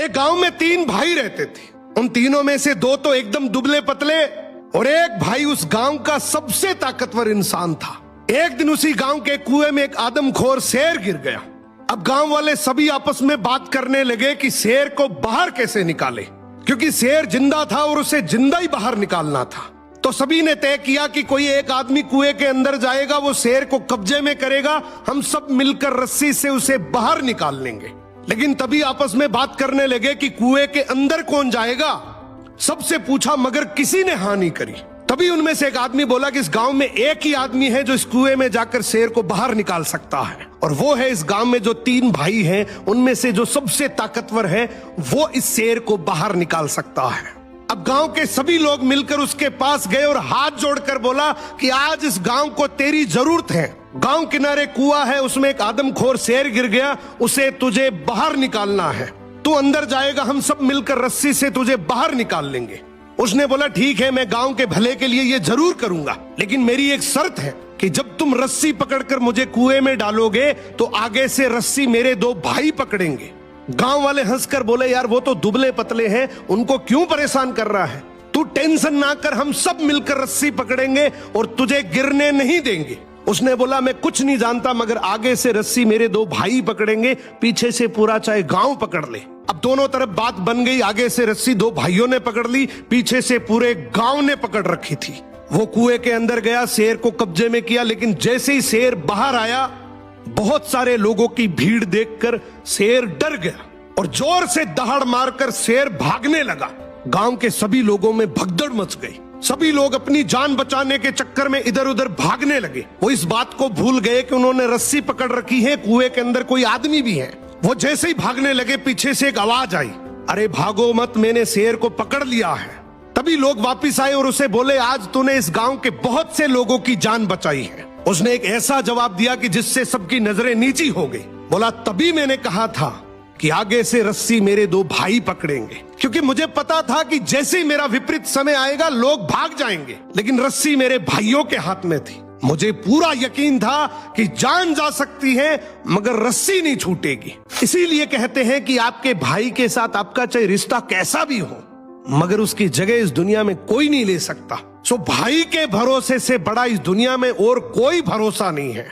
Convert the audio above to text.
एक गांव में 3 भाई रहते थे। उन तीनों में से 2 तो एकदम दुबले पतले और एक भाई उस गांव का सबसे ताकतवर इंसान था। एक दिन उसी गांव के कुएं में एक आदमखोर शेर गिर गया। अब गांव वाले सभी आपस में बात करने लगे कि शेर को बाहर कैसे निकाले, क्योंकि शेर जिंदा था और उसे जिंदा ही बाहर निकालना था। तो सभी ने तय किया कि कोई एक आदमी कुएं के अंदर जाएगा, वो शेर को कब्जे में करेगा, हम सब मिलकर रस्सी से उसे बाहर निकाल लेंगे। लेकिन तभी आपस में बात करने लगे कि कुएं के अंदर कौन जाएगा। सबसे पूछा मगर किसी ने हाँ नहीं करी। तभी उनमें से एक आदमी बोला कि इस गांव में एक ही आदमी है जो इस कुएं में जाकर शेर को बाहर निकाल सकता है, और वो है इस गांव में जो 3 भाई हैं उनमें से जो सबसे ताकतवर है, वो इस शेर को बाहर निकाल सकता है। अब गांव के सभी लोग मिलकर उसके पास गए और हाथ जोड़कर बोला कि आज इस गांव को तेरी जरूरत है। गांव किनारे कुआं है, उसमें एक आदमखोर शेर गिर गया, उसे तुझे बाहर निकालना है। तू अंदर जाएगा, हम सब मिलकर रस्सी से तुझे बाहर निकाल लेंगे। उसने बोला ठीक है, मैं गांव के भले के लिए ये जरूर करूंगा, लेकिन मेरी एक शर्त है कि जब तुम रस्सी पकड़कर मुझे कुएं में डालोगे तो आगे से रस्सी मेरे 2 भाई पकड़ेंगे। गांव वाले हंसकर बोले यार वो तो दुबले पतले हैं, उनको क्यों परेशान कर रहा है, तू टेंशन ना कर, हम सब मिलकर रस्सी पकड़ेंगे और तुझे गिरने नहीं देंगे। उसने बोला मैं कुछ नहीं जानता, मगर आगे से रस्सी मेरे 2 भाई पकड़ेंगे, पीछे से पूरा चाहे गांव पकड़ ले। अब दोनों तरफ बात बन गई, आगे से रस्सी 2 भाइयों ने पकड़ ली, पीछे से पूरे गांव ने पकड़ रखी थी। वो कुएं के अंदर गया, शेर को कब्जे में किया, लेकिन जैसे ही शेर बाहर आया, बहुत सारे लोगों की भीड़ देखकर शेर डर गया और जोर से दहाड़ मारकर शेर भागने लगा। गांव के सभी लोगों में भगदड़ मच गई। सभी लोग अपनी जान बचाने के चक्कर में इधर उधर भागने लगे। वो इस बात को भूल गए कि उन्होंने रस्सी पकड़ रखी है, कुएं के अंदर कोई आदमी भी है। वो जैसे ही भागने लगे, पीछे से एक आवाज आई, अरे भागो मत, मैंने शेर को पकड़ लिया है। तभी लोग वापिस आए और उसे बोले आज तूने इस गांव के बहुत से लोगों की जान बचाई है। उसने एक ऐसा जवाब दिया कि जिससे सबकी नजरें नीची हो गई। बोला तभी मैंने कहा था कि आगे से रस्सी मेरे 2 भाई पकड़ेंगे, क्योंकि मुझे पता था कि जैसे ही मेरा विपरीत समय आएगा लोग भाग जाएंगे, लेकिन रस्सी मेरे भाइयों के हाथ में थी। मुझे पूरा यकीन था कि जान जा सकती है मगर रस्सी नहीं छूटेगी। इसीलिए कहते हैं कि आपके भाई के साथ आपका चाहे रिश्ता कैसा भी हो, मगर उसकी जगह इस दुनिया में कोई नहीं ले सकता। सो भाई के भरोसे से बड़ा इस दुनिया में और कोई भरोसा नहीं है।